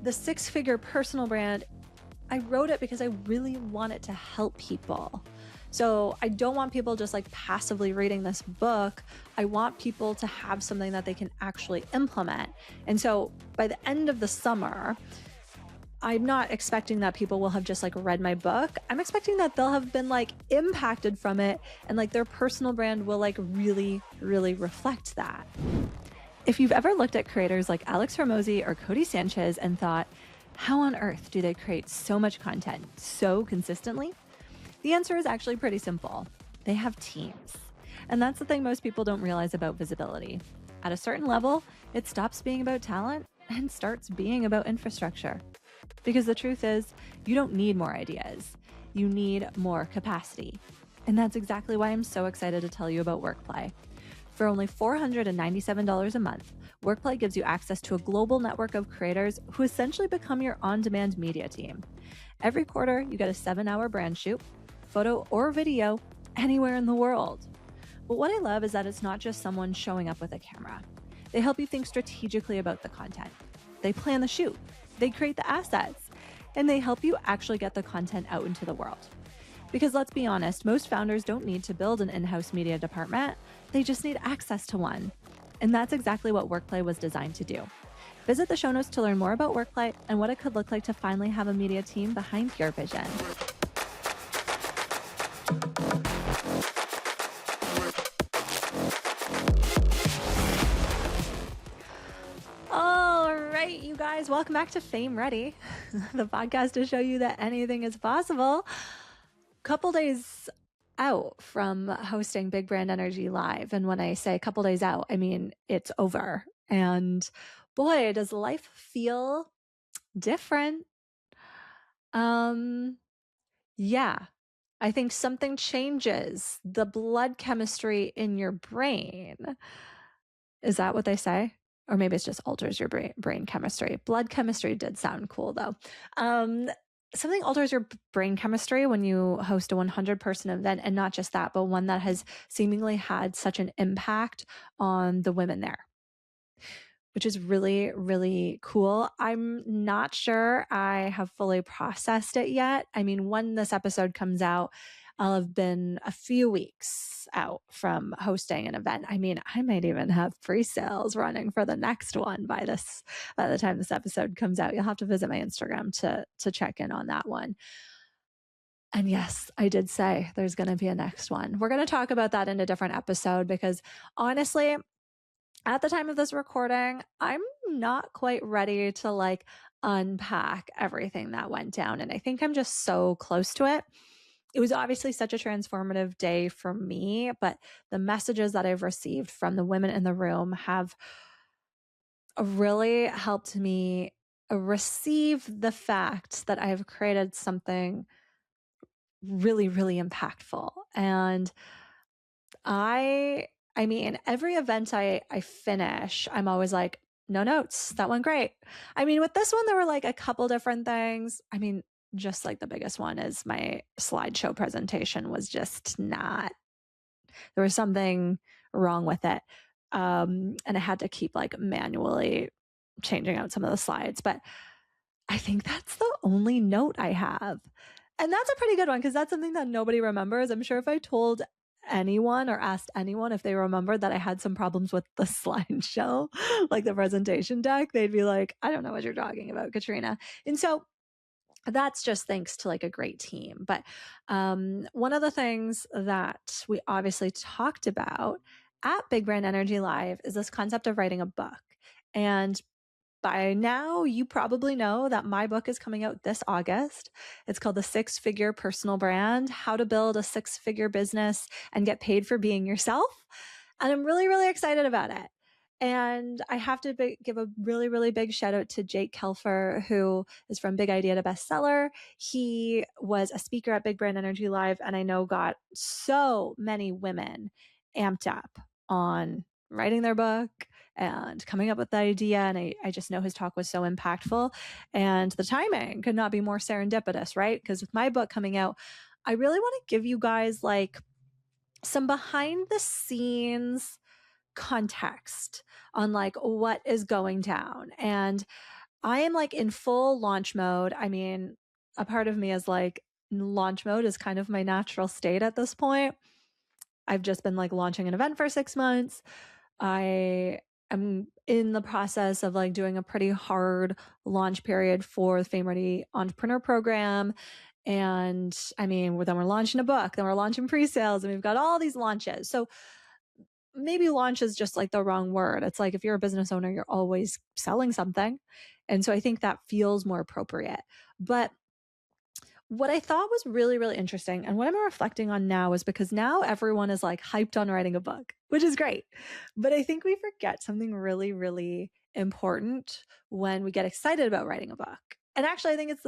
the six-figure personal brand, I wrote it because I really want it to help people. So I don't want people just like passively reading this book. I want people to have something that they can actually implement. And so by the end of the summer, I'm not expecting that people will have just like read my book. I'm expecting that they'll have been like impacted from it, and like their personal brand will like really, really reflect that. If you've ever looked at creators like Alex Hormozi or Cody Sanchez and thought, how on earth do they create so much content so consistently? The answer is actually pretty simple. They have teams. And that's the thing most people don't realize about visibility. At a certain level, it stops being about talent and starts being about infrastructure. Because the truth is, you don't need more ideas. You need more capacity. And that's exactly why I'm so excited to tell you about WorkPlay. For only $497 a month, WorkPlay gives you access to a global network of creators who essentially become your on-demand media team. Every quarter, you get a 7-hour brand shoot, photo or video, anywhere in the world. But what I love is that it's not just someone showing up with a camera. They help you think strategically about the content. They plan the shoot, they create the assets, and they help you actually get the content out into the world. Because let's be honest, most founders don't need to build an in-house media department. They just need access to one. And that's exactly what WorkPlay was designed to do. Visit the show notes to learn more about WorkPlay and what it could look like to finally have a media team behind your vision. All right, you guys, welcome back to Fame Ready, the podcast to show you that anything is possible. Couple days out from hosting Big Brand Energy Live. And when I say a couple days out, I mean it's over. And boy, does life feel different. Yeah, I think something changes the blood chemistry in your brain. Is that what they say? Or maybe it's just alters your brain chemistry. Blood chemistry did sound cool though. Something alters your brain chemistry when you host a 100-person event, and not just that, but one that has seemingly had such an impact on the women there, which is really, really cool. I'm not sure I have fully processed it yet. I mean, when this episode comes out, I'll have been a few weeks out from hosting an event. I mean, I might even have pre-sales running for the next one by the time this episode comes out. You'll have to visit my Instagram to check in on that one. And yes, I did say there's going to be a next one. We're going to talk about that in a different episode because honestly, at the time of this recording, I'm not quite ready to like unpack everything that went down. And I think I'm just so close to it. It was obviously such a transformative day for me, but the messages that I've received from the women in the room have really helped me receive the fact that I have created something really, really impactful. And I mean, every event I finish, I'm always like, no notes, that went great. I mean, with this one, there were like a couple different things. I mean, just like the biggest one is my slideshow presentation was just not, there was something wrong with it. And I had to keep like manually changing out some of the slides, but I think that's the only note I have. And that's a pretty good one because that's something that nobody remembers. I'm sure if I told anyone or asked anyone if they remembered that I had some problems with the slideshow, like the presentation deck, they'd be like, I don't know what you're talking about, Katrina. And so that's just thanks to like a great team. But one of the things that we obviously talked about at Big Brand Energy Live is this concept of writing a book. And by now, you probably know that my book is coming out this August. It's called The Six-Figure Personal Brand: How to Build a Six-Figure Business and Get Paid for Being Yourself. And I'm really, really excited about it. And I have to give a really, really big shout out to Jake Kelfer, who is from Big Idea to Bestseller. He was a speaker at Big Brand Energy Live, and I know got so many women amped up on writing their book and coming up with the idea. And I just know his talk was so impactful, and the timing could not be more serendipitous, right? Because with my book coming out, I really want to give you guys like some behind the scenes context on like what is going down. And I am like in full launch mode. I mean, a part of me is like, launch mode is kind of my natural state at this point. I've just been like launching an event for 6 months. I am in the process of like doing a pretty hard launch period for the Fame Ready Entrepreneur Program. And I mean, then we're launching a book, then we're launching pre-sales, and we've got all these launches. So maybe launch is just like the wrong word. It's like if you're a business owner, you're always selling something. And so I think that feels more appropriate. But what I thought was really, really interesting, and what I'm reflecting on now, is because now everyone is like hyped on writing a book, which is great. But I think we forget something really, really important when we get excited about writing a book. And actually, I think it's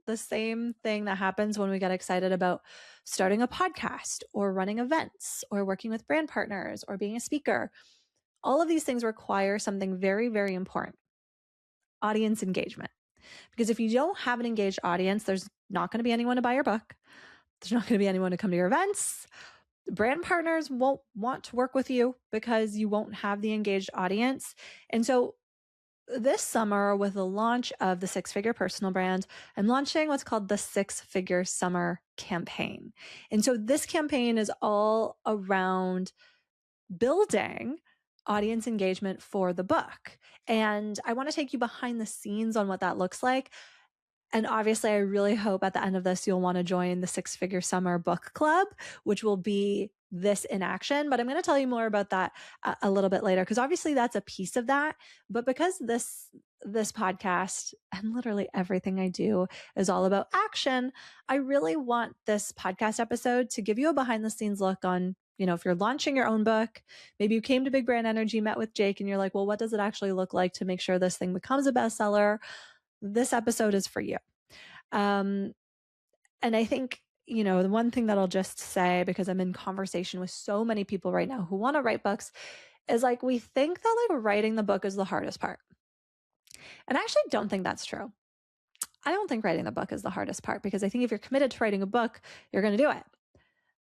the same thing that happens when we get excited about starting a podcast or running events or working with brand partners or being a speaker. All of these things require something very, very important: audience engagement. Because if you don't have an engaged audience, there's not going to be anyone to buy your book. There's not going to be anyone to come to your events. Brand partners won't want to work with you because you won't have the engaged audience. And so this summer, with the launch of the Six Figure Personal Brand, I'm launching what's called the Six Figure Summer Campaign. And so this campaign is all around building audience engagement for the book. And I want to take you behind the scenes on what that looks like. And obviously, I really hope at the end of this, you'll want to join the Six Figure Summer Book Club, which will be this in action. But I'm going to tell you more about that a little bit later, because obviously that's a piece of that. But because this podcast and literally everything I do is all about action, I really want this podcast episode to give you a behind the scenes look on, if you're launching your own book, maybe you came to Big Brand Energy, met with Jake, and you're like, well, what does it actually look like to make sure this thing becomes a bestseller? This episode is for you. And I think, the one thing that I'll just say, because I'm in conversation with so many people right now who want to write books, is like, we think that like writing the book is the hardest part. And I actually don't think that's true. I don't think writing the book is the hardest part, because I think if you're committed to writing a book, you're going to do it.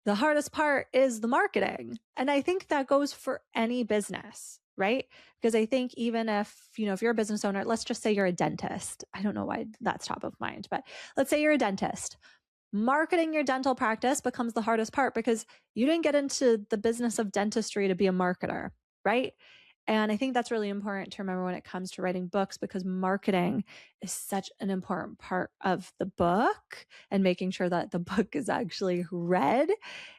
The hardest part is the marketing. And I think that goes for any business, right? Because I think even if you're a business owner, let's just say you're a dentist. I don't know why that's top of mind, but let's say you're a dentist. Marketing your dental practice becomes the hardest part because you didn't get into the business of dentistry to be a marketer, right? And I think that's really important to remember when it comes to writing books, because marketing is such an important part of the book and making sure that the book is actually read.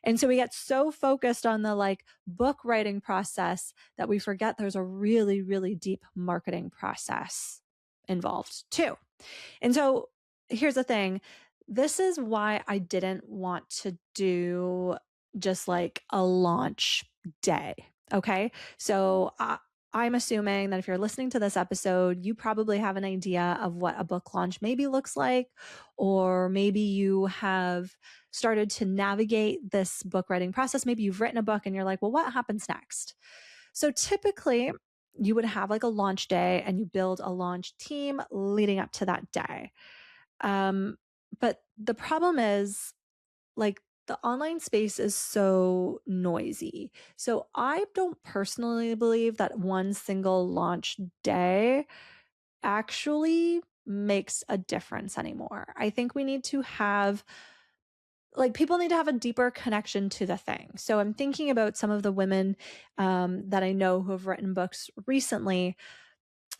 And so we get so focused on the like book writing process that we forget there's a really, really deep marketing process involved too. And so here's the thing. This is why I didn't want to do just like a launch day. Okay. So I'm assuming that if you're listening to this episode, you probably have an idea of what a book launch maybe looks like, or maybe you have started to navigate this book writing process. Maybe you've written a book and you're like, well, what happens next? So typically you would have like a launch day and you build a launch team leading up to that day. But the problem is, like, the online space is so noisy. So I don't personally believe that one single launch day actually makes a difference anymore. I think we need to have, like, people need to have a deeper connection to the thing. So I'm thinking about some of the women that I know who have written books recently,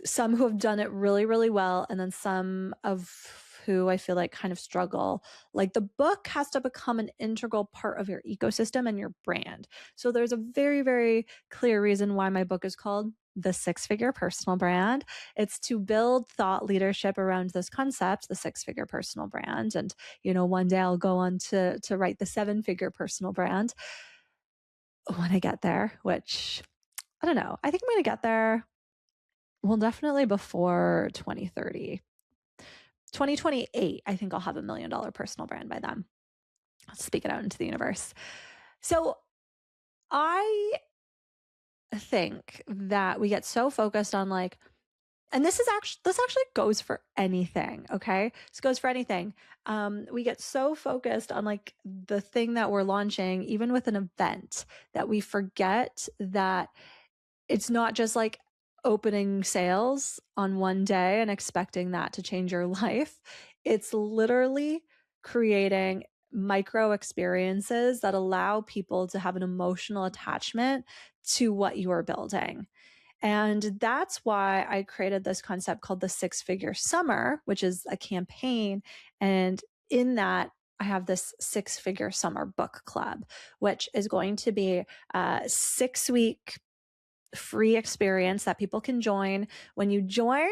some who have done it really, really well, and then some of who I feel like kind of struggle. Like, the book has to become an integral part of your ecosystem and your brand. So there's a very, very clear reason why my book is called The Six Figure Personal Brand. It's to build thought leadership around this concept, the Six Figure Personal Brand. And, one day I'll go on to write the Seven Figure Personal Brand when I get there, which I don't know. I think I'm going to get there. Well, definitely before 2030. 2028, I think I'll have $1 million personal brand by then. I'll speak it out into the universe. So I think that we get so focused on like, and this actually goes for anything. Okay. This goes for anything. We get so focused on like the thing that we're launching, even with an event, that we forget that it's not just like opening sales on one day and expecting that to change your life. It's literally creating micro experiences that allow people to have an emotional attachment to what you are building. And that's why I created this concept called the 6-Figure Summer, which is a campaign. And in that, I have this 6-Figure Summer book club, which is going to be a 6-week free experience that people can join. When you join,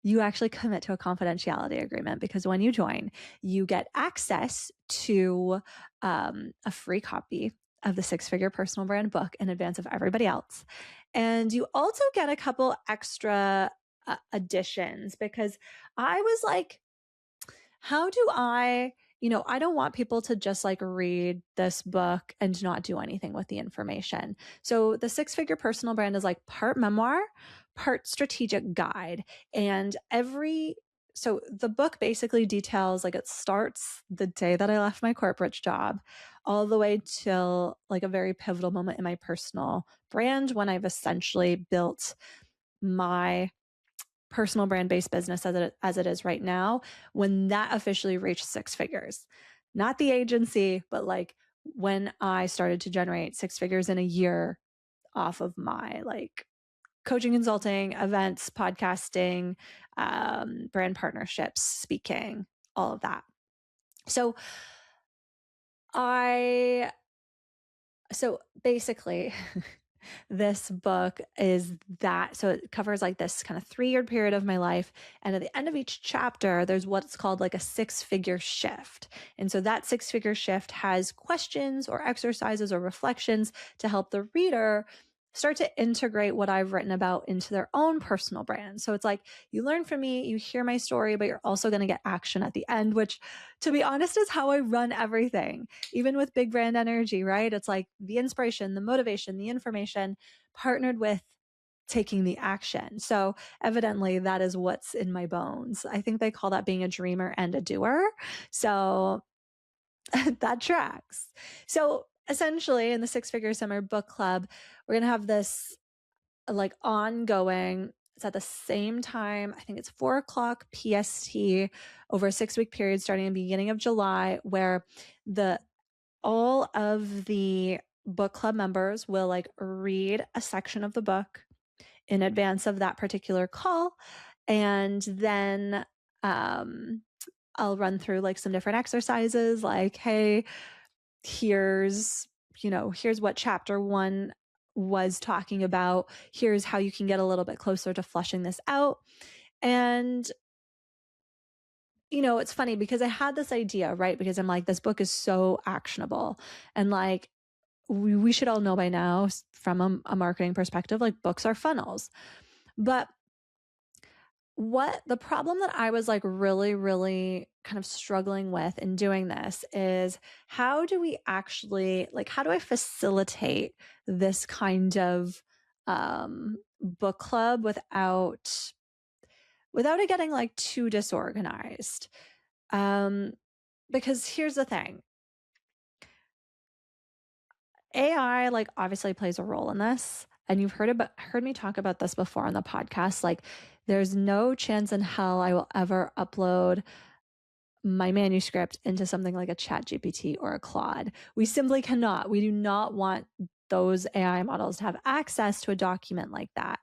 you actually commit to a confidentiality agreement, because when you join, you get access to a free copy of the 6-Figure Personal Brand book in advance of everybody else. And you also get a couple extra additions, because I was like, how do I don't want people to just like read this book and not do anything with the information. So the 6-Figure Personal Brand is like part memoir, part strategic guide. And so the book basically details, like, it starts the day that I left my corporate job all the way till like a very pivotal moment in my personal brand, when I've essentially built my personal brand based business as it is right now, when that officially reached 6 figures. Not the agency, but like when I started to generate 6 figures in a year off of my like coaching, consulting, events, podcasting, brand partnerships, speaking, all of that. So basically this book is that. So it covers like this kind of 3-year period of my life. And at the end of each chapter, there's what's called like a 6-figure shift. And so that 6-figure shift has questions or exercises or reflections to help the reader start to integrate what I've written about into their own personal brand. So it's like, you learn from me, you hear my story, but you're also going to get action at the end, which, to be honest, is how I run everything. Even with Big Brand Energy, right? It's like the inspiration, the motivation, the information partnered with taking the action. So evidently that is what's in my bones. I think they call that being a dreamer and a doer. So that tracks. So essentially in the 6-Figure Summer Book Club, we're going to have this like ongoing, it's at the same time, I think it's 4:00 PST over a 6-week period starting in the beginning of July, where all of the book club members will like read a section of the book in advance of that particular call. And then I'll run through like some different exercises, like, hey, here's what chapter 1 was talking about. Here's how you can get a little bit closer to fleshing this out. And it's funny because I had this idea, right? Because I'm like, this book is so actionable, and like we should all know by now from a marketing perspective, like books are funnels. But what the problem that I was like really, really kind of struggling with in doing this is, how do I facilitate this kind of book club without it getting like too disorganized? Because here's the thing. AI like obviously plays a role in this. And you've heard me talk about this before on the podcast. Like, there's no chance in hell I will ever upload my manuscript into something like a ChatGPT or a Claude. We simply cannot. We do not want those AI models to have access to a document like that.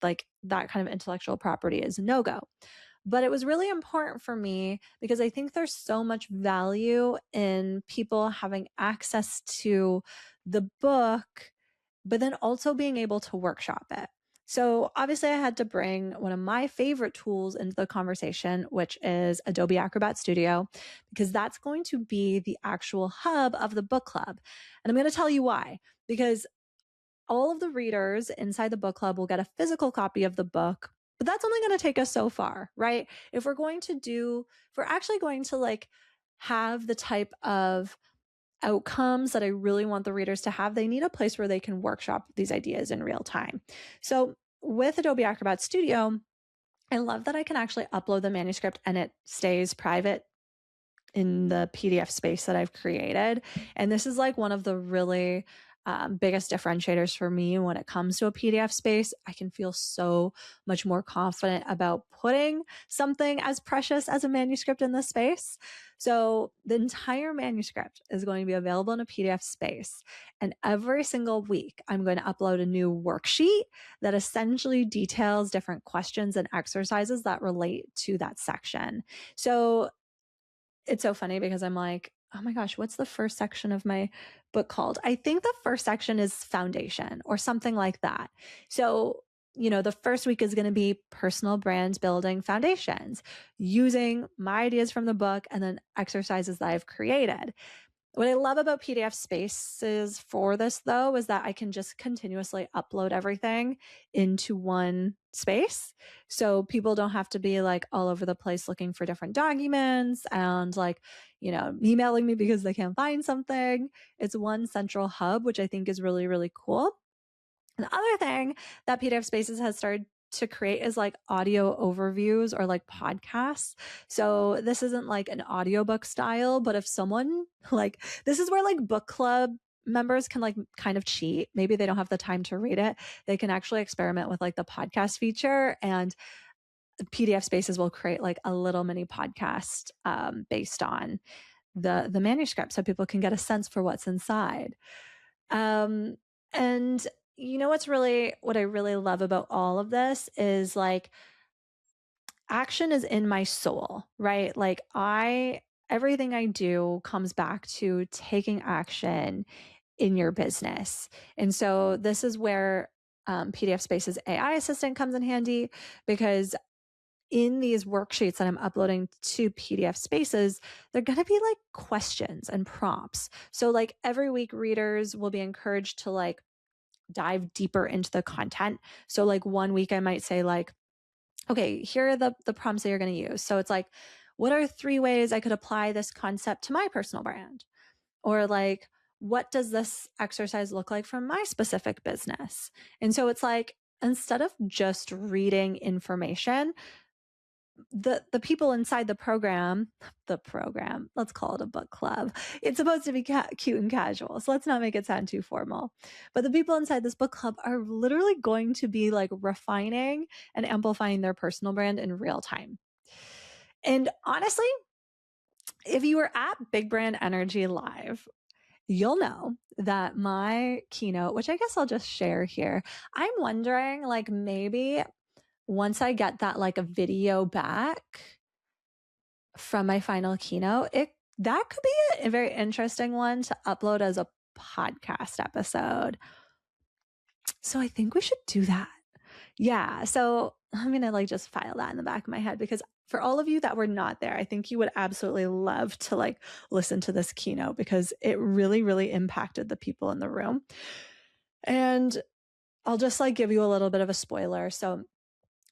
Like, that kind of intellectual property is a no-go. But it was really important for me because I think there's so much value in people having access to the book, but then also being able to workshop it. So obviously I had to bring one of my favorite tools into the conversation, which is Adobe Acrobat Studio, because that's going to be the actual hub of the book club. And I'm going to tell you why. Because all of the readers inside the book club will get a physical copy of the book, but that's only going to take us so far, right? If we're actually going to like have the type of outcomes that I really want the readers to have, they need a place where they can workshop these ideas in real time. So with Adobe Acrobat Studio, I love that I can actually upload the manuscript and it stays private in the PDF space that I've created. And this is like one of the really biggest differentiators for me when it comes to a PDF space. I can feel so much more confident about putting something as precious as a manuscript in this space. So the entire manuscript is going to be available in a PDF space. And every single week, I'm going to upload a new worksheet that essentially details different questions and exercises that relate to that section. So it's so funny because I'm like, oh my gosh, what's the first section of my book called? I think the first section is foundation or something like that. So, the first week is going to be personal brand building foundations, using my ideas from the book and then exercises that I've created. What I love about PDF spaces for this, though, is that I can just continuously upload everything into one space. So people don't have to be like all over the place looking for different documents and like, emailing me because they can't find something. It's one central hub, which I think is really, really cool. The other thing that PDF Spaces has started to create is like audio overviews or like podcasts. So this isn't like an audiobook style, but if someone like, this is where like book club members can like kind of cheat. Maybe they don't have the time to read it. They can actually experiment with like the podcast feature, and PDF Spaces will create like a little mini podcast based on the manuscript so people can get a sense for what's inside. And what I really love about all of this is like action is in my soul, right? Like everything I do comes back to taking action in your business. And so this is where PDF Spaces AI assistant comes in handy, because in these worksheets that I'm uploading to PDF Spaces, they're going to be like questions and prompts. So like every week readers will be encouraged to like dive deeper into the content. So like one week I might say like, okay, here are the prompts that you're going to use. So it's like, what are 3 ways I could apply this concept to my personal brand? Or like, what does this exercise look like for my specific business? And so it's like, instead of just reading information, the people inside the program, let's call it a book club. It's supposed to be cute and casual, so let's not make it sound too formal. But the people inside this book club are literally going to be like refining and amplifying their personal brand in real time. And honestly, if you were at Big Brand Energy Live, you'll know that my keynote, which I guess I'll just share here, I'm wondering like maybe once I get that like a video back from my final keynote, that could be a very interesting one to upload as a podcast episode. So I think we should do that. Yeah. So I'm going to like just file that in the back of my head, because for all of you that were not there, I think you would absolutely love to like listen to this keynote, because it really, really impacted the people in the room. And I'll just like give you a little bit of a spoiler. So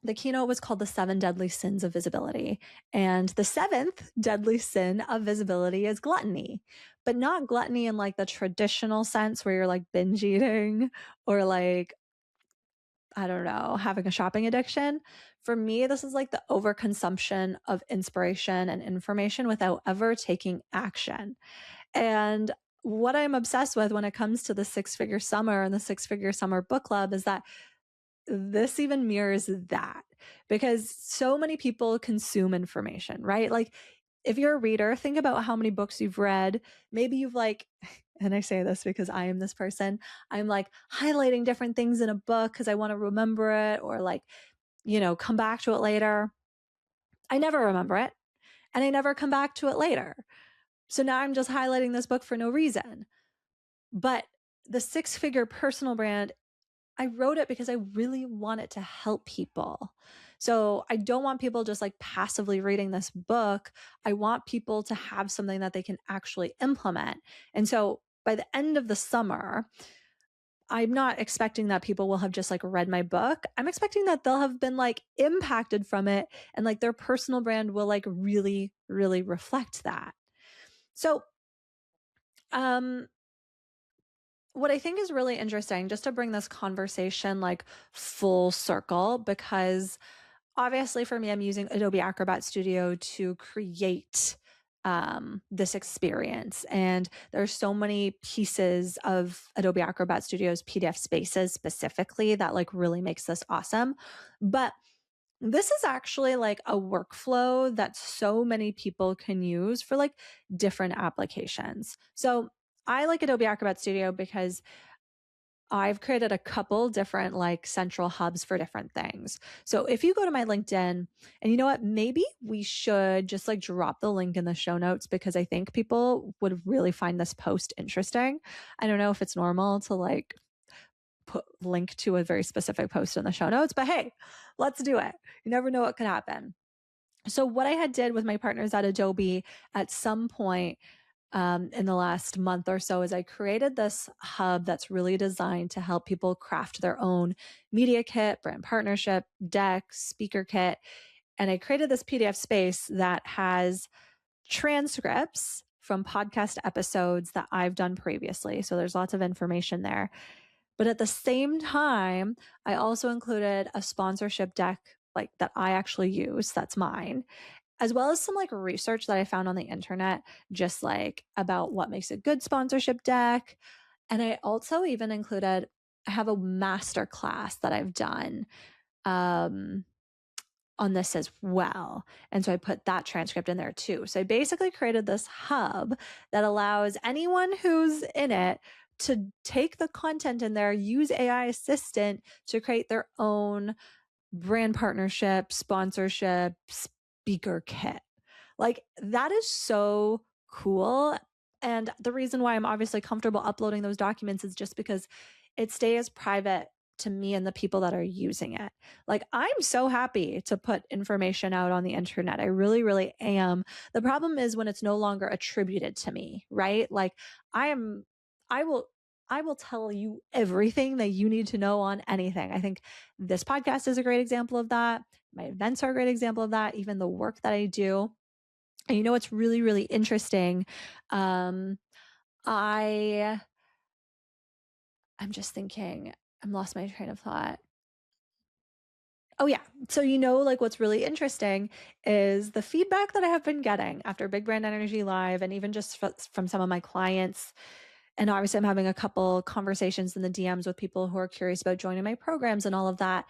the keynote was called The 7 Deadly Sins of Visibility. And the 7th deadly sin of visibility is gluttony, but not gluttony in like the traditional sense where you're like binge eating or like, I don't know, having a shopping addiction. For me, this is like the overconsumption of inspiration and information without ever taking action. And what I'm obsessed with when it comes to the 6-Figure Summer and the 6-Figure Summer Book Club is that this even mirrors that, because so many people consume information, right? Like if you're a reader, think about how many books you've read. Maybe you've like, and I say this because I am this person, I'm like highlighting different things in a book because I want to remember it, or like, come back to it later. I never remember it, and I never come back to it later. So now I'm just highlighting this book for no reason. But the 6-Figure personal brand, I wrote it because I really want it to help people. So I don't want people just like passively reading this book. I want people to have something that they can actually implement. And so by the end of the summer, I'm not expecting that people will have just like read my book. I'm expecting that they'll have been like impacted from it, and like their personal brand will like really, really reflect that. So, what I think is really interesting, just to bring this conversation like full circle, because obviously for me, I'm using Adobe Acrobat Studio to create this experience. And there's so many pieces of Adobe Acrobat Studio's PDF spaces specifically that like really makes this awesome. But this is actually like a workflow that so many people can use for like different applications. So I like Adobe Acrobat Studio because I've created a couple different like central hubs for different things. So if you go to my LinkedIn, and you know what, maybe we should just like drop the link in the show notes because I think people would really find this post interesting. I don't know if it's normal to like put link to a very specific post in the show notes, but hey, let's do it. You never know what could happen. So what I had did with my partners at Adobe at some point in the last month or so is I created this hub that's really designed to help people craft their own media kit, brand partnership, deck, speaker kit. And I created this PDF space that has transcripts from podcast episodes that I've done previously. So there's lots of information there. But at the same time, I also included a sponsorship deck like that I actually use, that's mine, as well as some like research that I found on the internet, just like about what makes a good sponsorship deck. And I also even included, I have a master class that I've done on this as well. And so I put that transcript in there too. So I basically created this hub that allows anyone who's in it to take the content in there, use AI Assistant to create their own brand partnership, sponsorship, speaker kit. Like that is so cool. And the reason why I'm obviously comfortable uploading those documents is just because it stays private to me and the people that are using it. Like I'm so happy to put information out on the internet. I really, really am. The problem is when it's no longer attributed to me, right? Like I will tell you everything that you need to know on anything. I think this podcast is a great example of that. My events are a great example of that. Even the work that I do. And you know what's really, really interesting? I'm just thinking, I'm lost my train of thought. Oh yeah. So you know, like what's really interesting is the feedback that I have been getting after Big Brand Energy Live, and even just from some of my clients. And obviously, I'm having a couple conversations in the DMs with people who are curious about joining my programs and all of that.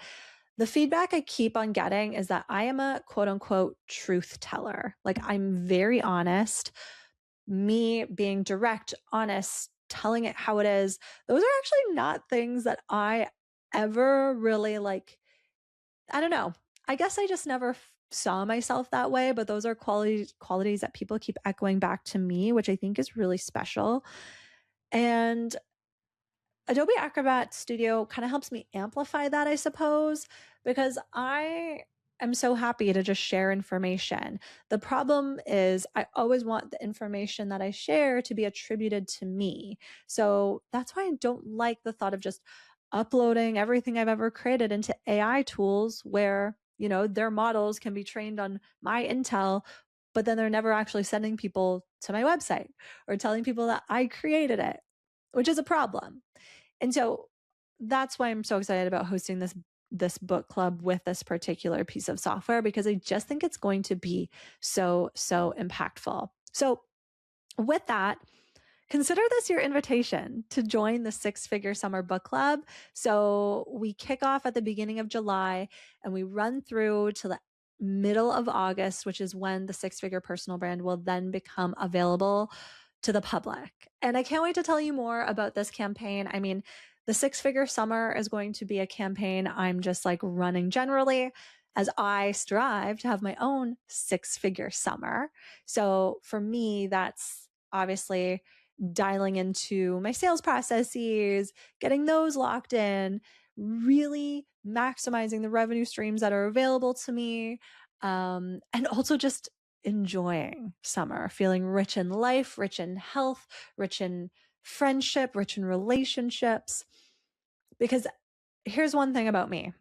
The feedback I keep on getting is that I am a quote unquote truth teller. Like I'm very honest. Me being direct, honest, telling it how it is. Those are actually not things that I ever really like. I don't know. I guess I just never saw myself that way, but those are qualities that people keep echoing back to me, which I think is really special. And Adobe Acrobat Studio kind of helps me amplify that, I suppose, because I am so happy to just share information. The problem is I always want the information that I share to be attributed to me. So that's why I don't like the thought of just uploading everything I've ever created into AI tools where, you know, their models can be trained on my intel, but then they're never actually sending people to my website or telling people that I created it, which is a problem. And so that's why I'm so excited about hosting this book club with this particular piece of software, because I just think it's going to be so impactful. So with that, consider this your invitation to join the Six Figure Summer Book Club. So we kick off at the beginning of July and we run through to the middle of August, which is when the Six Figure Personal Brand will then become available to the public. And I can't wait to tell you more about this campaign. I mean, the Six Figure Summer is going to be a campaign I'm just like running generally as I strive to have my own six figure summer. So for me, that's obviously dialing into my sales processes, getting those locked in, really maximizing the revenue streams that are available to me, and also just enjoying summer, feeling rich in life, rich in health, rich in friendship, rich in relationships. Because here's one thing about me.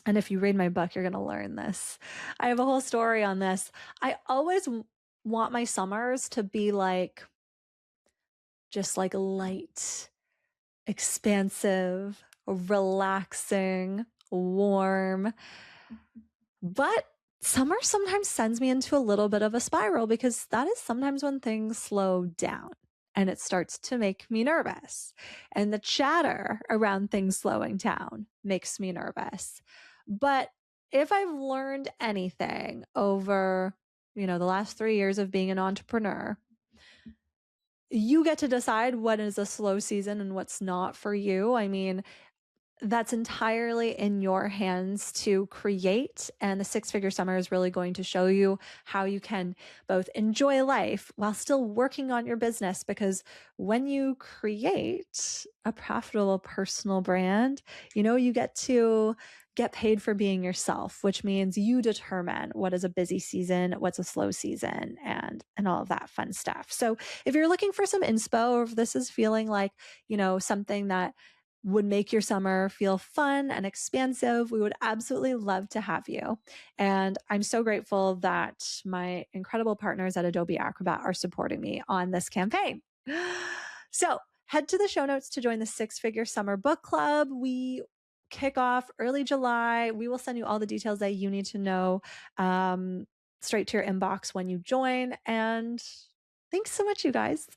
And if you read my book, you're going to learn this. I have a whole story on this. I always want my summers to be like, just like light, expansive, relaxing, warm. But Summer sometimes sends me into a little bit of a spiral because that is sometimes when things slow down and it starts to make me nervous. And the chatter around things slowing down makes me nervous. But if I've learned anything over, the last 3 years of being an entrepreneur, you get to decide what is a slow season and what's not for you. I mean, that's entirely in your hands to create. And the Six Figure Summer is really going to show you how you can both enjoy life while still working on your business. Because when you create a profitable personal brand, you get to get paid for being yourself, which means you determine what is a busy season, what's a slow season, and all of that fun stuff. So if you're looking for some inspo, or if this is feeling like, something that would make your summer feel fun and expansive, we would absolutely love to have you. And I'm so grateful that my incredible partners at Adobe Acrobat are supporting me on this campaign. So head to the show notes to join the Six Figure Summer Book Club. We kick off early July. We will send you all the details that you need to know straight to your inbox when you join. And thanks so much, you guys.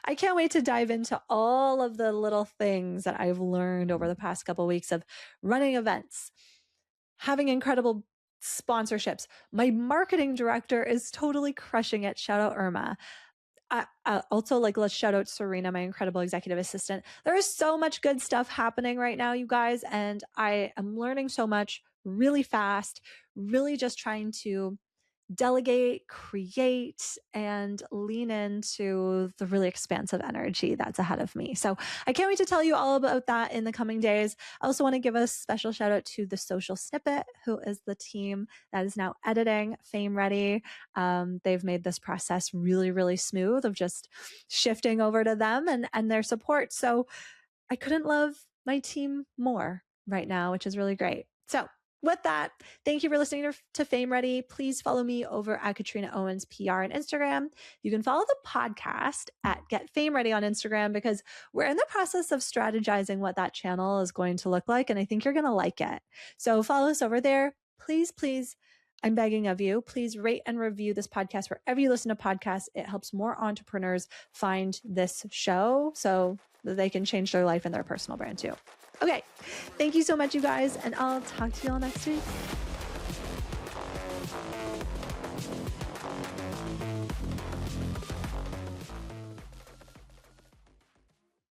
I can't wait to dive into all of the little things that I've learned over the past couple of weeks of running events, having incredible sponsorships. My marketing director is totally crushing it. Shout out Irma. Also, let's shout out Serena, my incredible executive assistant. There is so much good stuff happening right now, you guys, and I am learning so much really fast, really just trying to delegate, create, and lean into the really expansive energy that's ahead of me. So I can't wait to tell you all about that in the coming days. I also want to give a special shout out to the Social Snippet, who is the team that is now editing Fame Ready. They've made this process really, really smooth of just shifting over to them and their support. So I couldn't love my team more right now, which is really great. So with that, thank you for listening to Fame Ready. Please follow me over at Katrina Owens PR on Instagram. You can follow the podcast at Get Fame Ready on Instagram because we're in the process of strategizing what that channel is going to look like, and I think you're going to like it. So follow us over there. Please, please, I'm begging of you, please rate and review this podcast wherever you listen to podcasts. It helps more entrepreneurs find this show so that they can change their life and their personal brand too. Okay, thank you so much, you guys, and I'll talk to you all next week.